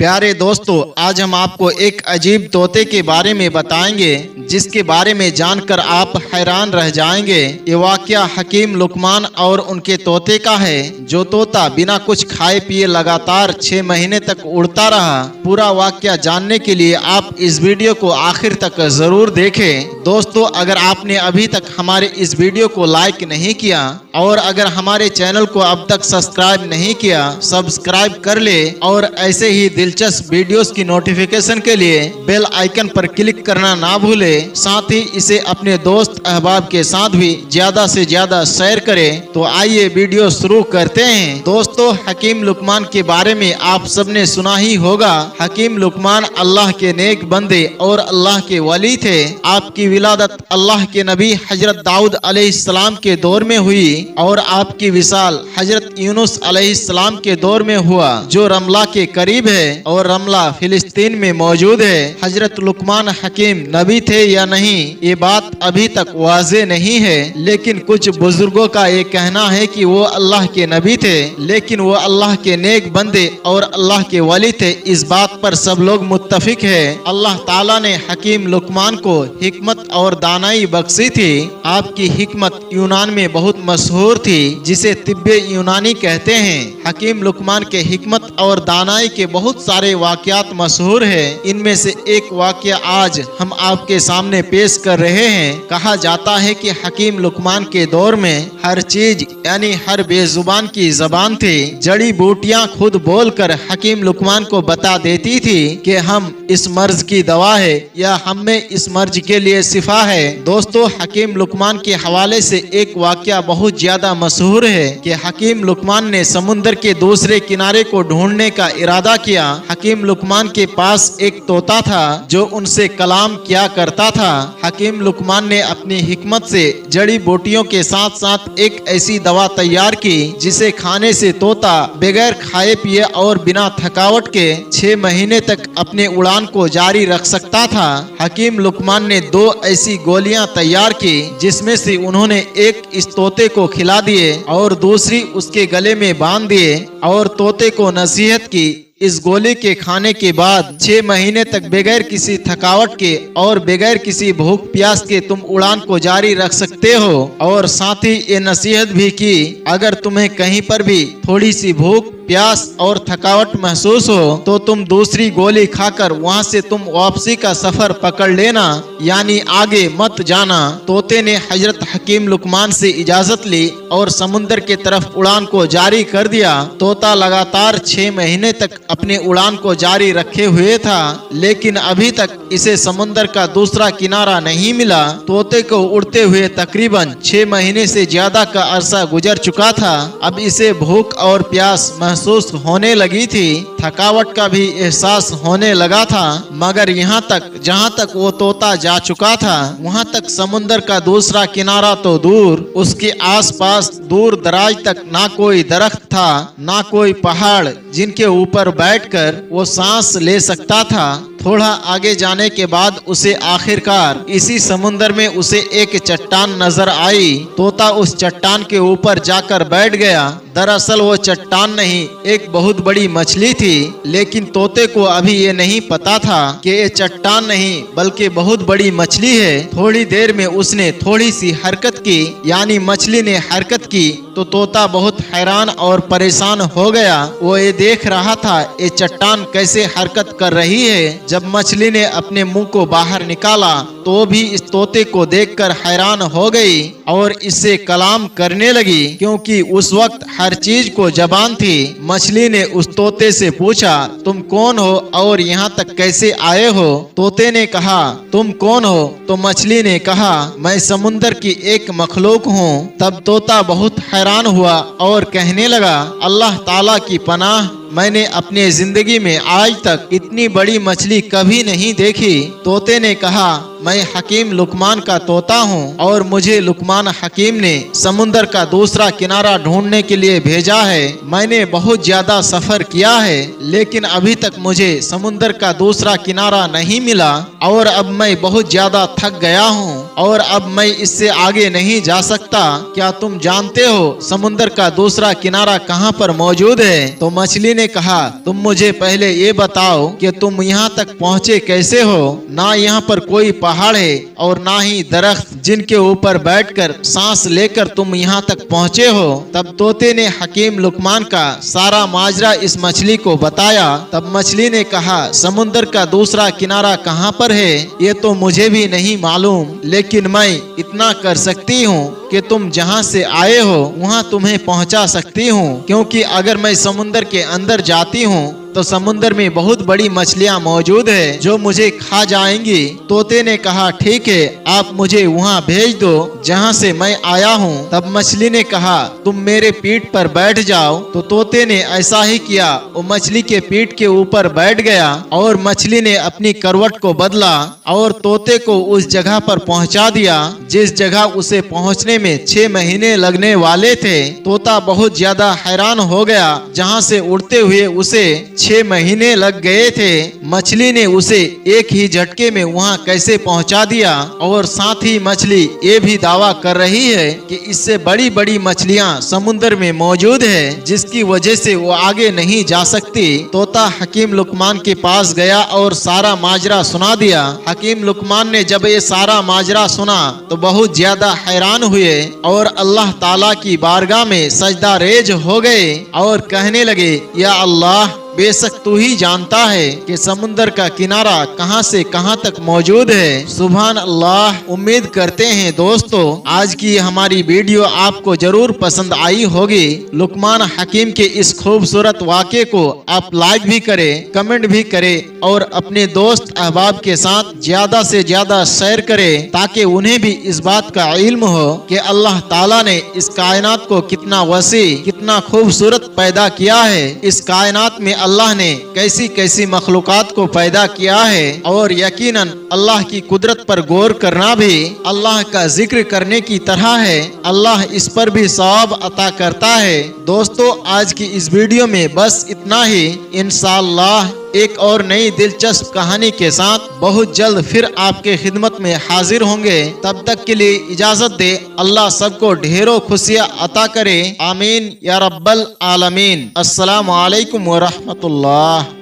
प्यारे दोस्तों, आज हम आपको एक अजीब तोते के बारे में बताएंगे जिसके बारे में जानकर आप हैरान रह जाएंगे। ये वाकया हकीम लुकमान और उनके तोते का है। जो तोता बिना कुछ खाए पिए लगातार 6 महीने तक उड़ता रहा। पूरा वाकया जानने के लिए आप इस वीडियो को आखिर तक जरूर देखें। दोस्तों, अगर आपने अभी तक हमारे इस वीडियो को लाइक नहीं किया और अगर हमारे चैनल को अब तक सब्सक्राइब नहीं किया, सब्सक्राइब कर ले और ऐसे ही दिलचस्प वीडियोस की नोटिफिकेशन के लिए बेल आइकन पर क्लिक करना ना भूले। साथ ही इसे अपने दोस्त अहबाब के साथ भी ज्यादा से ज्यादा शेयर करें। तो आइए वीडियो शुरू करते हैं। दोस्तों, हकीम लुकमान के बारे में आप सबने सुना ही होगा। हकीम लुकमान अल्लाह के नेक बंदे और अल्लाह के वली थे। आपकी विलादत अल्लाह के नबी हजरत दाऊद अलैहिस्सलाम के दौर में हुई और आपकी विसाल हजरत यूनुस अलैहिस्सलाम के दौर में हुआ, जो रमला के करीब है और रमला फिलिस्तीन में मौजूद है। हजरत लुकमान हकीम नबी थे या नहीं, ये बात अभी तक वाज़े नहीं है, लेकिन कुछ बुजुर्गों का ये कहना है कि वो अल्लाह के नबी थे, लेकिन वो अल्लाह के नेक बंदे और अल्लाह के वली थे। इस बात पर सब लोग मुत्तफिक है। अल्लाह ताला ने हकीम लुकमान को हिकमत और दानाई बख्शी थी। आपकी हिकमत यूनान में बहुत मशहूर थी, जिसे तिब्बे यूनानी कहते हैं। हकीम लुकमान के हिकमत और दानाई के बहुत सारे वाकयात मशहूर है। इनमें से एक वाकया आज हम आपके सामने पेश कर रहे हैं। कहा जाता है कि हकीम लुकमान के दौर में हर चीज यानी हर बेजुबान की जबान थी। जड़ी बूटियां खुद बोलकर हकीम लुकमान को बता देती थी कि हम इस मर्ज की दवा है या हम में इस मर्ज के लिए शिफा है। दोस्तों, हकीम लुकमान के हवाले से एक वाकया बहुत ज्यादा मशहूर है कि हकीम लुकमान ने समुद्र के दूसरे किनारे को ढूंढने का इरादा किया। हकीम लुकमान के पास एक तोता था जो उनसे कलाम किया करता था। हकीम लुकमान ने अपनी हिकमत से जड़ी बूटियों के साथ साथ एक ऐसी दवा तैयार की जिसे खाने से तोता बगैर खाए पिए और बिना थकावट के 6 महीने तक अपने उड़ान को जारी रख सकता था। हकीम लुकमान ने 2 ऐसी गोलियां तैयार की जिसमें से उन्होंने एक इस तोते को खिला दिए और दूसरी उसके गले में बांध दिए और तोते को नसीहत की, इस गोली के खाने के बाद 6 महीने तक बगैर किसी थकावट के और बगैर किसी भूख प्यास के तुम उड़ान को जारी रख सकते हो। और साथ ही ये नसीहत भी की, अगर तुम्हें कहीं पर भी थोड़ी सी भूख प्यास और थकावट महसूस हो तो तुम दूसरी गोली खाकर वहां से तुम वापसी का सफर पकड़ लेना, यानी आगे मत जाना। तोते ने हजरत हकीम लुकमान से इजाजत ली और समुद्र के तरफ उड़ान को जारी कर दिया। तोता लगातार 6 महीने तक अपने उड़ान को जारी रखे हुए था, लेकिन अभी तक इसे समुद्र का दूसरा किनारा नहीं मिला। तोते को उड़ते हुए तकरीबन 6 महीने से ज्यादा का अरसा गुजर चुका था। अब इसे भूख और प्यास महसूस होने लगी थी, थकावट का भी एहसास होने लगा था, मगर यहाँ तक जहाँ तक वो तोता जा चुका था वहाँ तक समुद्र का दूसरा किनारा तो दूर, उसके आसपास दूर दराज तक ना कोई दरख्त था ना कोई पहाड़ जिनके ऊपर बैठकर वो सांस ले सकता था। थोड़ा आगे जाने के बाद उसे आखिरकार इसी समुद्र में उसे एक चट्टान नजर आई। तोता उस चट्टान के ऊपर जाकर बैठ गया। दरअसल वो चट्टान नहीं, एक बहुत बड़ी मछली थी, लेकिन तोते को अभी ये नहीं पता था कि ये चट्टान नहीं बल्कि बहुत बड़ी मछली है। थोड़ी देर में उसने थोड़ी सी हरकत की, यानी मछली ने हरकत की, तो तोता बहुत हैरान और परेशान हो गया। वो ये देख रहा था ये चट्टान कैसे हरकत कर रही है। जब मछली ने अपने मुंह को बाहर निकाला तो भी इस तोते को देखकर हैरान हो गई और इससे कलाम करने लगी, क्योंकि उस वक्त हर चीज को जबान थी। मछली ने उस तोते से पूछा, तुम कौन हो और यहाँ तक कैसे आए हो? तोते ने कहा, तुम कौन हो? तो मछली ने कहा, मैं समुद्र की एक मखलूक हूँ। तब तोता बहुत हैरान हुआ और कहने लगा, अल्लाह ताला की पनाह, मैंने अपने जिंदगी में आज तक इतनी बड़ी मछली कभी नहीं देखी। तोते ने कहा, मैं हकीम लुकमान का तोता हूँ और मुझे लुकमान हकीम ने समुद्र का दूसरा किनारा ढूंढने के लिए भेजा है। मैंने बहुत ज्यादा सफर किया है, लेकिन अभी तक मुझे समुद्र का दूसरा किनारा नहीं मिला और अब मैं बहुत ज्यादा थक गया हूँ और अब मैं इससे आगे नहीं जा सकता। क्या तुम जानते हो समुद्र का दूसरा किनारा कहाँ पर मौजूद है? तो मछली ने ने कहा, तुम मुझे पहले ये बताओ कि तुम यहाँ तक पहुँचे कैसे हो? ना यहाँ पर कोई पहाड़ है और ना ही दरख्त जिनके ऊपर बैठकर सांस लेकर तुम यहाँ तक पहुँचे हो। तब तोते ने हकीम लुकमान का सारा माजरा इस मछली को बताया। तब मछली ने कहा, समुद्र का दूसरा किनारा कहाँ पर है ये तो मुझे भी नहीं मालूम, लेकिन मैं इतना कर सकती हूँ कि तुम जहाँ से आए हो वहाँ तुम्हें पहुँचा सकती हूँ, क्योंकि अगर मैं समुद्र के अंदर जाती हूँ तो समुद्र में बहुत बड़ी मछलियाँ मौजूद है जो मुझे खा जाएंगी। तोते ने कहा, ठीक है, आप मुझे वहाँ भेज दो जहाँ से मैं आया हूँ। तब मछली ने कहा, तुम मेरे पीठ पर बैठ जाओ। तो तोते ने ऐसा ही किया। वो मछली के पीठ के ऊपर बैठ गया और मछली ने अपनी करवट को बदला और तोते को उस जगह पर पहुँचा दिया जिस जगह उसे पहुँचने में 6 महीने लगने वाले थे। तोता बहुत ज्यादा हैरान हो गया। जहाँ से उड़ते हुए उसे 6 महीने लग गए थे, मछली ने उसे एक ही झटके में वहाँ कैसे पहुँचा दिया। और साथ ही मछली ये भी दावा कर रही है कि इससे बड़ी बड़ी मछलियाँ समुद्र में मौजूद है जिसकी वजह से वो आगे नहीं जा सकती। तोता हकीम लुकमान के पास गया और सारा माजरा सुना दिया। हकीम लुकमान ने जब ये सारा माजरा सुना तो बहुत ज्यादा हैरान हुए और अल्लाह ताला की बारगाह में सजदा रेज हो गए और कहने लगे, या अल्लाह, बेशक तू ही जानता है कि समुद्र का किनारा कहां से कहां तक मौजूद है। सुभान अल्लाह। उम्मीद करते हैं दोस्तों आज की हमारी वीडियो आपको जरूर पसंद आई होगी। लुकमान हकीम के इस खूबसूरत वाक़े को आप लाइक भी करें, कमेंट भी करें और अपने दोस्त अहबाब के साथ ज्यादा से ज्यादा शेयर करें ताकि उन्हें भी इस बात का इल्म हो कि अल्लाह ताला ने इस कायनात को कितना वसी, कितना खूबसूरत पैदा किया है। इस कायनात में अल्लाह ने कैसी कैसी मखलूकात को पैदा किया है और यकीनन अल्लाह की कुदरत पर गौर करना भी अल्लाह का जिक्र करने की तरह है। अल्लाह इस पर भी सवाब अता करता है। दोस्तों आज की इस वीडियो में बस इतना ही। इंशाअल्लाह एक और नई दिलचस्प कहानी के साथ बहुत जल्द फिर आपके खिदमत में हाजिर होंगे। तब तक के लिए इजाजत दे। अल्लाह सबको ढेरों खुशियाँ अता करे। आमीन या रब्बल आलमीन। अस्सलामु अलैकुम व रहमतुल्लाह।